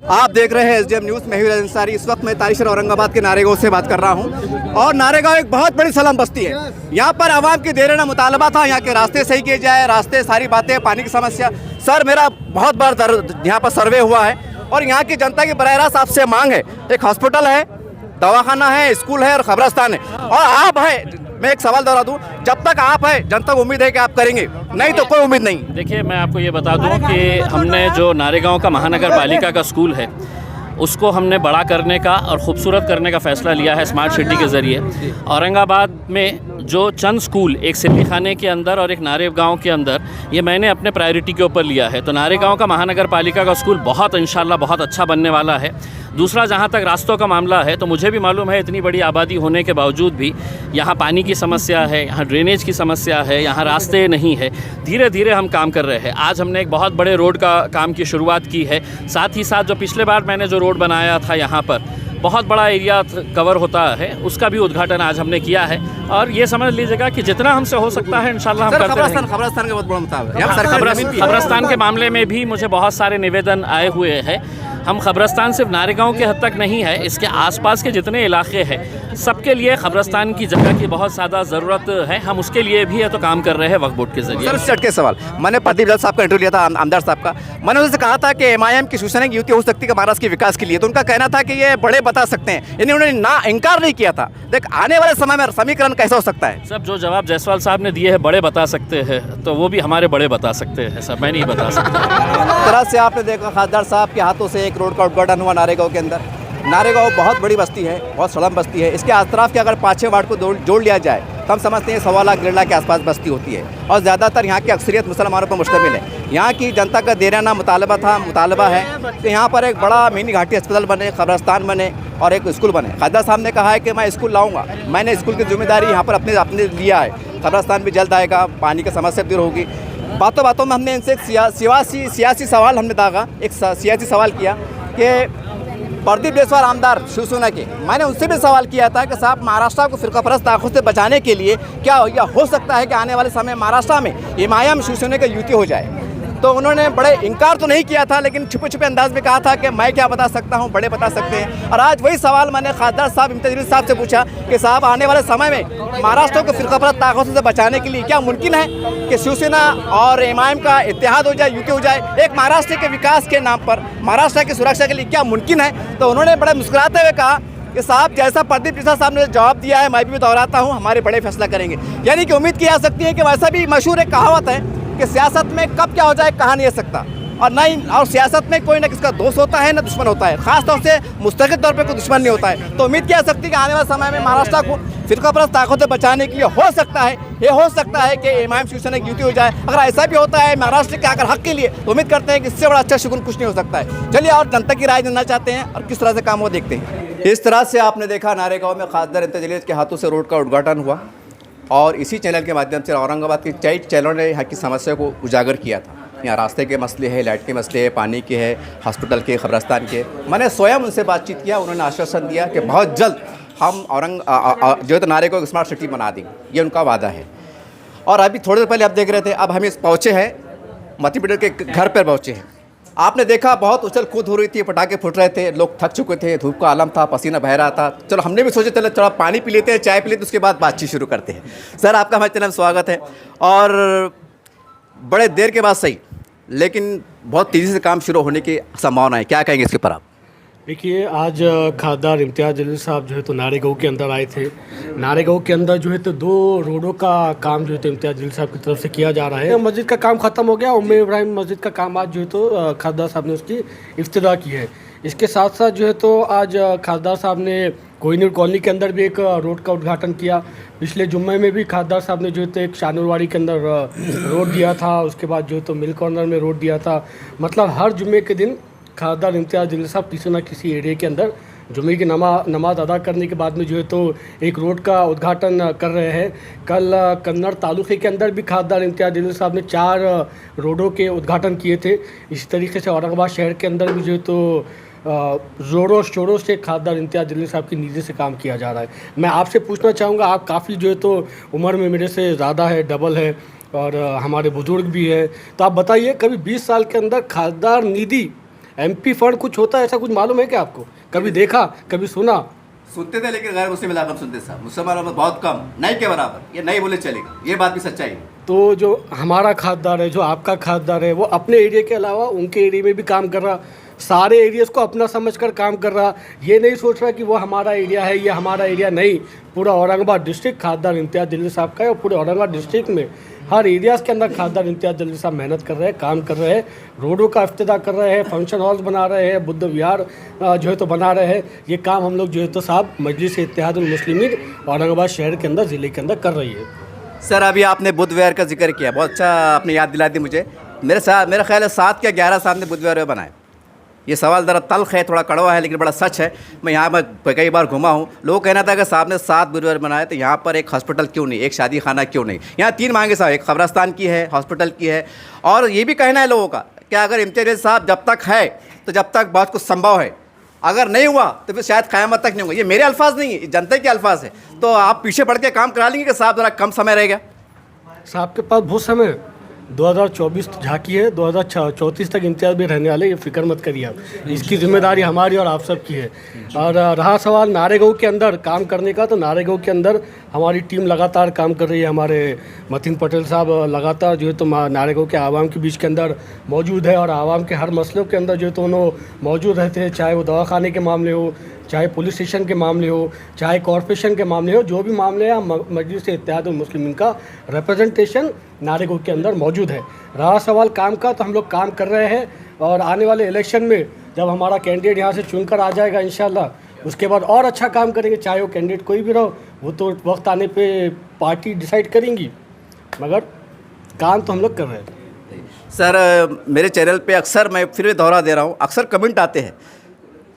आप देख रहे हैं एसडीएम न्यूज़। मैं हूं राज अंसारी। इस वक्त मैं तारिशर औरंगाबाद के नारेगांव से बात कर रहा हूं और नारेगांव एक बहुत बड़ी सलम बस्ती है। यहां पर आवाम की देराना मुतालबा था यहाँ के रास्ते सही किए जाए, रास्ते सारी बातें, पानी की समस्या। सर मेरा बहुत बार यहाँ पर सर्वे हुआ है और यहाँ की जनता की बराह रास्त आपसे मांग है, एक हॉस्पिटल है, दवाखाना है, स्कूल है और कब्रस्तान है। और आप है, मैं एक सवाल दोहरा दूं, जब तक आप है जनता को उम्मीद है कि आप करेंगे, नहीं तो कोई उम्मीद नहीं। देखिए, मैं आपको ये बता दूं कि हमने जो नारेगांव का महानगर पालिका का स्कूल है उसको हमने बड़ा करने का और ख़ूबसूरत करने का फ़ैसला लिया है स्मार्ट सिटी के ज़रिए। औरंगाबाद में जो चंद स्कूल, एक सिल्ली खाने के अंदर और एक नारेगांव के अंदर, ये मैंने अपने प्रायोरिटी के ऊपर लिया है। तो नारेगांव का महानगर पालिका का स्कूल बहुत इंशाल्लाह बहुत अच्छा बनने वाला है। दूसरा, जहाँ तक रास्तों का मामला है तो मुझे भी मालूम है इतनी बड़ी आबादी होने के बावजूद भी यहाँ पानी की समस्या है, यहाँ ड्रेनेज की समस्या है, यहाँ रास्ते नहीं है। धीरे धीरे हम काम कर रहे हैं। आज हमने एक बहुत बड़े रोड का काम की शुरुआत की है। साथ ही साथ जो पिछले बार मैंने जो रोड बनाया था यहाँ पर बहुत बड़ा एरिया कवर होता है, उसका भी उद्घाटन आज हमने किया है। और ये समझ लीजिएगा कि जितना हमसे हो सकता है इंशाल्लाह हम करते रहेंगे। कब्रस्तान के बहुत बड़ा मुताबिक कब्रस्तान के मामले में भी मुझे बहुत सारे निवेदन आए हुए हैं। हम कब्रस्तान सिर्फ नारेगांव के हद तक नहीं है, इसके आसपास के जितने इलाके हैं सबके लिए कब्रस्तान की जगह की बहुत ज़्यादा ज़रूरत है। हम उसके लिए भी है तो काम कर रहे हैं वक्फ बोर्ड के जरिए। सर चट के सवाल, मैंने प्रदीप जल साहब का इंटरव्यू लिया था, आमदार साहब का। मैंने उनसे कहा था कि एमआईएम की शिवसेना की युति हो सकती है महाराष्ट्र के विकास के लिए, तो उनका कहना था कि ये बड़े बता सकते हैं, यानी उन्होंने ना इनकार नहीं किया था। देख, आने वाले समय में समीकरण कैसा हो सकता है? सब जो जवाब जायसवाल साहब ने दिए हैं बड़े बता सकते हैं, तो वो भी हमारे बड़े बता सकते हैं सर, मैं नहीं बता सकता। तरह से आपने देखा खासदार साहब के हाथों से एक रोड का उद्घाटन हुआ नारेगांव के अंदर। नारेगांव बहुत बड़ी बस्ती है, बहुत सड़म बस्ती है। इसके आसपास के अगर 5-6 वार्ड को जोड़ लिया जाए तो हम समझते हैं 1.25 लाख 1.5 लाख के आसपास बस्ती होती है और ज़्यादातर यहाँ की अक्सरियत मुसलमानों पर मुश्तमिल है। यहाँ की जनता का देराना मुतालबा है कि यहाँ पर एक बड़ा मिनी घाटी अस्पताल बने, कब्रस्तान बने और एक स्कूल बने। खासदार साहब ने कहा है कि मैं स्कूल लाऊंगा, मैंने स्कूल की जिम्मेदारी यहाँ पर अपने लिया है। कब्रस्तान भी जल्द आएगा, पानी की समस्या दूर होगी। बातों बातों में हमने इनसे सियासी सवाल हमने दागा, एक सियासी सवाल किया कि प्रदीप जायसवाल आमदार शिवसेना के, मैंने उनसे भी सवाल किया था कि साहब महाराष्ट्र को फिरकापरस्त ताकत से बचाने के लिए क्या हो सकता है कि आने वाले समय महाराष्ट्र में एमआईएम शिवसेना की युति हो जाए। तो उन्होंने बड़े इनकार तो नहीं किया था, लेकिन छुपे अंदाज में कहा था कि मैं क्या बता सकता हूं, बड़े बता सकते हैं। और आज वही सवाल मैंने खासदार साहब इम्तियाज जलील साहब से पूछा कि साहब आने वाले समय में महाराष्ट्र को फिरकापरस्त ताकतों से बचाने के लिए क्या मुमकिन है कि शिवसेना और एमआईएम का इत्तेहाद हो जाए, युति हो जाए, एक महाराष्ट्र के विकास के नाम पर, महाराष्ट्र की सुरक्षा के लिए क्या मुमकिन है? तो उन्होंने बड़े मुस्कुराते हुए कहा कि साहब जैसा प्रदीप जायसवाल साहब ने जवाब दिया है मैं भी दोहराता हूँ, हमारे बड़े फैसला करेंगे। यानी कि उम्मीद की जा सकती है कि वैसा भी मशहूर एक कहावत है कि सियासत में कब क्या हो जाए कहा नहीं जा सकता, और नहीं, और सियासत में कोई ना किसका दोस्त होता है ना दुश्मन होता है, खासतौर से मुस्तकिल तौर पे कोई दुश्मन नहीं होता है। तो उम्मीद की जा सकती है कि आने वाले समय में महाराष्ट्र को फिरकापरस्त ताकत से बचाने के लिए हो सकता है कि एमआईएम शिवसेना की युति हो जाए। अगर ऐसा भी होता है महाराष्ट्र के अगर हक के लिए, तो उम्मीद करते हैं कि इससे बड़ा अच्छा शुक्र कुछ नहीं हो सकता है। चलिए और जनता की राय जानना चाहते हैं और किस तरह से काम हो देखते हैं। इस तरह से आपने देखा नारेगांव में खासदार इम्तियाज जलील के हाथों से रोड का उद्घाटन हुआ और इसी चैनल के माध्यम से औरंगाबाद के कई चैनलों ने यहाँ की समस्या को उजागर किया था। यहाँ रास्ते के मसले हैं, लाइट के मसले हैं, पानी के हैं, हॉस्पिटल के, कब्रस्तान के। मैंने स्वयं उनसे बातचीत किया, उन्होंने आश्वासन दिया कि बहुत जल्द हम जो है तो नारेगांव को स्मार्ट सिटी बना देंगे, ये उनका वादा है। और अभी थोड़ी देर पहले आप देख रहे थे, अब हम पहुँचे हैं मतीपीटर के घर पर पहुँचे हैं। आपने देखा बहुत उछल कूद हो रही थी, पटाखे फूट रहे थे, लोग थक चुके थे, धूप का आलम था, पसीना बह रहा था। चलो हमने भी सोचा चलो थोड़ा पानी पी लेते हैं, चाय पी लेते हैं, उसके बाद बातचीत शुरू करते हैं। सर आपका हमारे चैनल में स्वागत है। और बड़े देर के बाद सही, लेकिन बहुत तेज़ी से काम शुरू होने की संभावना है, क्या कहेंगे इसके ऊपर आप? देखिए, आज खासदार इम्तियाज जलील साहब जो है तो नारेगांव के अंदर आए थे। नारेगांव के अंदर जो है तो 2 रोडों का काम जो है तो इम्तियाज जलील साहब की तरफ से किया जा रहा है। मस्जिद का काम ख़त्म हो गया, उम्मे इब्राहिम मस्जिद का काम आज जो है तो खासदार साहब ने उसकी इफ्तिदा की है। इसके साथ साथ जो है तो आज खासदार साहब ने कोहिनूर कॉलोनी के अंदर भी एक रोड का उद्घाटन किया। पिछले जुम्मे में भी खासदार साहब ने जो है तो एक शानूरवाड़ी के अंदर रोड दिया था, उसके बाद जो है तो मिल कॉर्नर में रोड दिया था। मतलब हर जुम्मे के दिन खासदार इम्तियाज जलील साहब किसी न किसी एरिया के अंदर जुम्मे की नमाज अदा करने के बाद में जो है तो एक रोड का उद्घाटन कर रहे हैं। कल कन्नड़ तालुके के अंदर भी खासदार इम्तियाज जलील साहब ने 4 रोडों के उद्घाटन किए थे। इसी तरीके से औरंगाबाद शहर के अंदर भी जो है तो ज़ोरों शोरों से खासदार इम्तियाज जलील साहब की नीति से काम किया जा रहा है। मैं आपसे पूछना चाहूँगा, आप काफ़ी जो है तो उम्र में मेरे से ज़्यादा है, डबल है, और हमारे बुज़ुर्ग भी है, तो आप बताइए कभी 20 साल के अंदर खासदार निधि MP फंड कुछ होता है, ऐसा कुछ मालूम है क्या आपको? कभी देखा, कभी सुना? सुनते थे लेकिन गैर मुस्लिम इलाका में सुनते साहब, मुसलमानों में बहुत कम, नहीं के बराबर, ये नहीं बोले चलेगा, ये बात भी सच्चाई है। तो जो हमारा खासदार है, जो आपका खासदार है, वो अपने एरिया के अलावा उनके एरिया में भी काम कर रहा, सारे एरियाज़ को अपना समझकर काम कर रहा, ये नहीं सोच रहा कि वो हमारा एरिया है, ये हमारा एरिया नहीं। पूरा औरंगाबाद डिस्ट्रिक्ट खासदार इम्तियाज़ जलील साहब का है और पूरे औरंगाबाद डिस्ट्रिक्ट में हर एरियाज़ के अंदर खासदार इम्तियाज़ जलील साहब मेहनत कर रहे हैं, काम कर रहे हैं, रोडों का इफ्तिताह कर रहे हैं, फंक्शन हॉल्स बना रहे हैं, बुद्ध विहार जो है तो बना रहे हैं। ये काम हम लोग जो है तो साहब मजलिस इत्तेहादुल मुस्लिमीन औरंगाबाद शहर के अंदर, ज़िले के अंदर कर रही है। सर अभी आपने बुद्ध विहार का जिक्र किया, बहुत अच्छा आपने याद दिला दी मुझे। मेरा ख्याल है 7 या 11 साल ने बुद्ध विहार बनाए। ये सवाल ज़रा तल्ख है, थोड़ा कड़वा है, लेकिन बड़ा सच है। मैं यहाँ मैं कई बार घुमा हूँ, लोग कहना था कि साहब ने 7 बुद्ध विहार बनाए तो यहाँ पर एक हॉस्पिटल क्यों नहीं, एक शादी खाना क्यों नहीं। यहाँ 3 मांगे साहब, एक कब्रस्तान की है, हॉस्पिटल की है, और ये भी कहना है लोगों का कि अगर इम्तियाज़ साहब जब तक है तो जब तक बहुत कुछ संभव है, अगर नहीं हुआ तो फिर शायद क़यामत तक नहीं होगा। ये मेरे अल्फाज नहीं है, जनता के अल्फाज है। तो आप पीछे पड़ के काम करा लेंगे कि साहब ज़रा कम समय रहेगा? साहब के पास बहुत समय है, 2024 झांकी है, 2034 तक इम्तियाज़ भी रहने वाले, ये फिक्र मत करिए आप, इसकी जिम्मेदारी हमारी और आप सब की है। और रहा सवाल नारेगांव के अंदर काम करने का, तो नारेगांव के अंदर हमारी टीम लगातार काम कर रही है। हमारे मतीन पटेल साहब लगातार जो है तो नारेगांव के आवाम के बीच के अंदर मौजूद है और आवाम के हर मसलों के अंदर जो है तो उन्होंने मौजूद रहते हैं, चाहे वो दवाखाने के मामले हो, चाहे पुलिस स्टेशन के मामले हो, चाहे कॉरपोरेशन के मामले हो, जो भी मामले हैं मजलिस इत्तेहादुल मुस्लिमीन का रिप्रेजेंटेशन नारेगांव के अंदर मौजूद है। रहा सवाल काम का, तो हम लोग काम कर रहे हैं और आने वाले इलेक्शन में जब हमारा कैंडिडेट यहाँ से चुनकर आ जाएगा इंशाल्लाह, उसके बाद और अच्छा काम करेंगे। चाहे वो कैंडिडेट कोई भी रहो, वो तो वक्त आने पे पार्टी डिसाइड करेंगी, मगर काम तो हम लोग कर रहे हैं। सर मेरे चैनल पे अक्सर, मैं फिर भी दोहरा दे रहा हूँ, अक्सर कमेंट आते हैं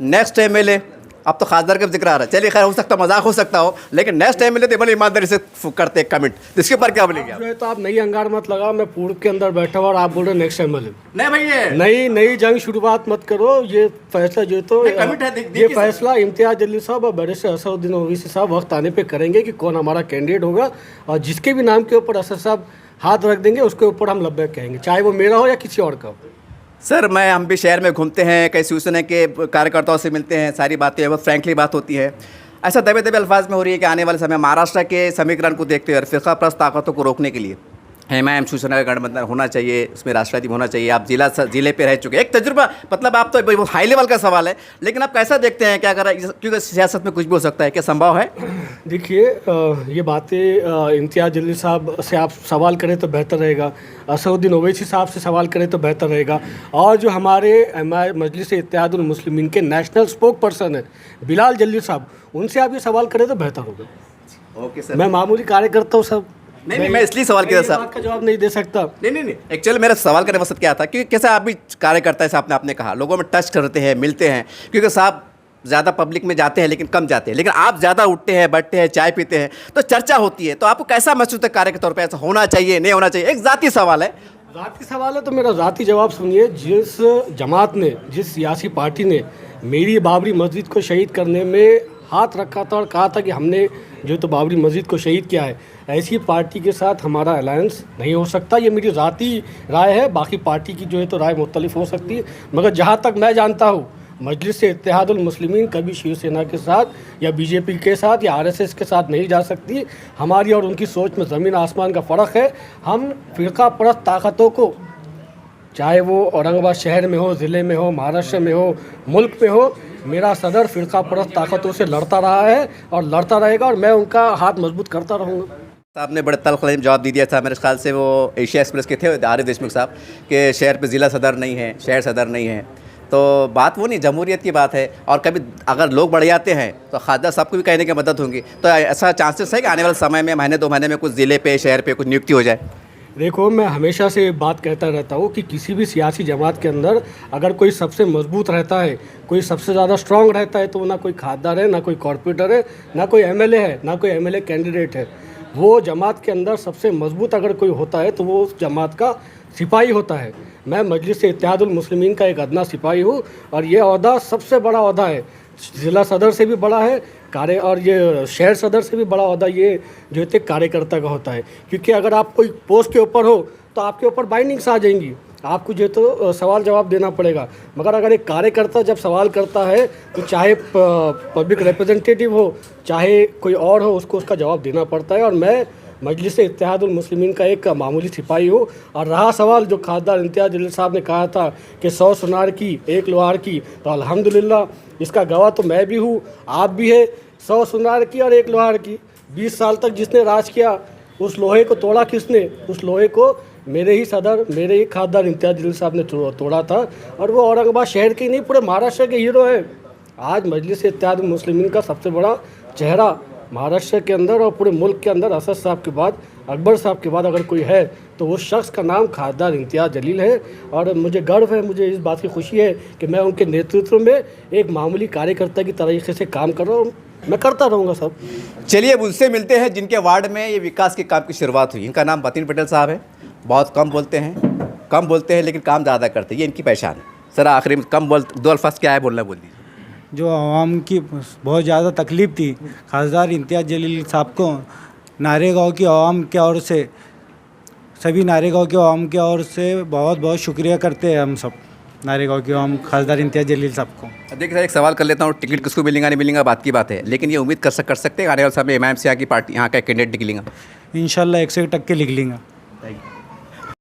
नेक्स्ट MLA, अब तो खासदार का जिक्र आ रहा है, चलिए खैर हो सकता मजाक हो सकता हो, लेकिन नेक्स्ट MLA तो बड़ी ईमानदारी से करते हैं कमेंट, तो इसके ऊपर क्या बोलेंगे आप? जो है तो आप नई अंगार मत लगाओ, मैं पूर्व के अंदर बैठा हुआ और आप बोल रहे नेक्स्ट MLA। नहीं भाई, नई जंग शुरुआत मत करो। ये फैसला जो है तो कमिट है, ये फैसला इम्तियाज़ जलील साहब और बैरिस्टर असदुद्दीन ओवैसी साहब वक्त आने पे करेंगे कि कौन हमारा कैंडिडेट होगा, और जिसके भी नाम के ऊपर असद साहब हाथ रख देंगे उसके ऊपर हम लब्बैक कहेंगे, चाहे वो मेरा हो या किसी और का हो। सर हम भी शहर में घूमते हैं, कई शिवसेना के कार्यकर्ताओं से मिलते हैं, सारी बातें बहुत फ्रैंकली बात होती है। ऐसा दबे दबे अल्फाज में हो रही है कि आने वाले समय महाराष्ट्र के समीकरण को देखते हुए फ़िरका परस्त ताकतों को रोकने के लिए MIM शिवसेना का गठबंधन होना चाहिए, उसमें राष्ट्रवादी होना चाहिए। आप ज़िले पे रह चुके, एक तजुर्बा, मतलब आप तो हाई लेवल का सवाल है, लेकिन आप कैसा देखते हैं, क्या कर, क्योंकि सियासत में कुछ भी हो सकता है, क्या संभव है? देखिए, ये बातें इम्तियाज़ जलील साहब से आप सवाल करें तो बेहतर रहेगा, असदुद्दीन ओवैसी साहब से सवाल करें तो बेहतर रहेगा, और जो हमारे मजलिस इत्तेहादुल मुस्लिमीन के नेशनल स्पोक पर्सन है बिलाल जलील साहब, उनसे आप ये सवाल करें तो बेहतर होगा। ओके सर, मैं मामूली कार्यकर्ता हूँ सब। नहीं, मैं इसलिए सवाल किया सर, का जवाब नहीं दे सकता। नहीं, एक्चुअली मेरा सवाल करने का मकसद क्या था, क्योंकि कैसे आप भी कार्यकर्ता है, आपने कहा लोगों में टच करते हैं, मिलते हैं, क्योंकि साहब ज़्यादा पब्लिक में जाते हैं लेकिन कम जाते हैं, लेकिन आप ज़्यादा उठते हैं, बैठते हैं, चाय पीते हैं, तो चर्चा होती है, तो आपको कैसा महसूस है कार्य के तौर पर, ऐसा होना चाहिए नहीं होना चाहिए? एक ज़ाती सवाल है। ज़ाती सवाल है तो मेरा ज़ाती जवाब सुनिए। जिस जमात ने, जिस सियासी पार्टी ने मेरी बाबरी मस्जिद को शहीद करने में हाथ रखा था और कहा था कि हमने जो तो बाबरी मस्जिद को शहीद किया है, ऐसी पार्टी के साथ हमारा अलायंस नहीं हो सकता। ये मेरी ज़ाती राय है, बाकी पार्टी की जो है तो राय मुख्तलिफ हो सकती है, मगर जहाँ तक मैं जानता हूँ मजलिस इत्तेहादुल मुस्लिमीन कभी शिवसेना के साथ या BJP के साथ या RSS के साथ नहीं जा सकती। हमारी और उनकी सोच में ज़मीन आसमान का फ़र्क है। हम फ़िरका परस्त ताकतों को, चाहे वो औरंगाबाद शहर में हो, ज़िले में हो, महाराष्ट्र में हो, मुल्क में हो, मेरा सदर फ़िरका परस्त ताकतों से लड़ता रहा है और लड़ता रहेगा, और मैं उनका हाथ मजबूत करता रहूँगा। साहब ने बड़े तल्ख़ जवाब दे दिया था, मेरे ख्याल से वो एशिया एक्सप्रेस के थे आरिफ देशमुख साहब, के शहर पे ज़िला सदर नहीं है, शहर सदर नहीं है, तो बात वो नहीं, जमहूरियत की बात है। और कभी अगर लोग बढ़ जाते हैं तो खासदार साहब को भी कहने की मदद होंगी, तो ऐसा चांसेस है कि आने वाले समय में महीने 2 महीने में कुछ ज़िले पे, शहर पे कुछ नियुक्ति हो जाए? देखो, मैं हमेशा से बात कहता रहता हूँ कि किसी भी सियासी जमात के अंदर अगर कोई सबसे मजबूत रहता है, कोई सबसे ज़्यादा स्ट्रॉन्ग रहता है, तो ना कोई खासदार है, ना कोई कॉर्पोरेटर है, ना कोई MLA है, ना कोई MLA कैंडिडेट है। वो जमात के अंदर सबसे मजबूत अगर कोई होता है तो वो उस जमात का सिपाही होता है। मैं मजलिस इत्तेहादुल मुस्लिमीन का एक अदना सिपाही हूँ, और ये ओहदा सबसे बड़ा ओहदा है, ज़िला सदर से भी बड़ा है और ये शहर सदर से भी बड़ा ओहदा ये जो है कार्यकर्ता का होता है। क्योंकि अगर आप कोई पोस्ट के ऊपर हो तो आपके ऊपर बाइंडिंग्स आ जाएंगी, आपको जो है तो सवाल जवाब देना पड़ेगा। मगर अगर एक कार्यकर्ता जब सवाल करता है तो चाहे पब्लिक रिप्रेजेंटेटिव हो चाहे कोई और हो, उसको उसका जवाब देना पड़ता है। और मैं मजलिस इत्तेहादुल मुस्लिमीन का एक मामूली सिपाही हूँ। और रहा सवाल जो खासदार इम्तियाज़ जलील साहब ने कहा था कि 100 सुनार की 1 लोहार की, तो अल्हम्दुलिल्लाह इसका गवाह तो मैं भी हूँ, आप भी है। 100 सुनार की और 1 लोहार की, 20 साल तक जिसने राज किया उस लोहे को तोड़ा किसने? उस लोहे को मेरे ही सदर, मेरे ही खासदार इम्तियाज़ जलील साहब ने तोड़ा था। और वो औरंगाबाद शहर के ही नहीं, पूरे महाराष्ट्र के हीरो है। आज मजलिस इत्तेहादुल मुस्लिमीन का सबसे बड़ा चेहरा महाराष्ट्र के अंदर और पूरे मुल्क के अंदर असद साहब के बाद, अकबर साहब के बाद अगर कोई है तो वो शख्स का नाम खासदार इम्तियाज़ जलील है। और मुझे गर्व है, मुझे इस बात की खुशी है कि मैं उनके नेतृत्व में एक मामूली कार्यकर्ता की तरीके से काम कर रहा हूँ। मैं करता रहूँगा सब। चलिए अब उनसे मिलते हैं जिनके वार्ड में ये विकास के काम की शुरुआत हुई। इनका नाम बतीन पटेल साहब है। बहुत कम बोलते हैं लेकिन काम ज़्यादा करते हैं, ये इनकी पहचान है। सर आखिरी में दो अल्फाज क्या है बोलना बोल दीजिए। जो आवाम की बहुत ज़्यादा तकलीफ़ थी, खासदार इम्तियाज़ जलील साहब को नारेगांव की आवाम के ओर से, सभी नारेगांव के आवाम के ओर से बहुत बहुत शुक्रिया करते हैं हम सब नारेगांव के आवाम खासदार इम्तियाज़ जलील साहब को। देखिए सर, एक सवाल कर लेता हूँ, टिकट किसको मिलेगा नहीं मिलेगा बात की बात है, लेकिन ये उम्मीद कर सकते हैं आने वाले समय में इमाम सियाह की पार्टी यहाँ का कैंडिडेट निकलेगा? इंशाल्लाह 101 टक्के लिख लेंगे। Thank you.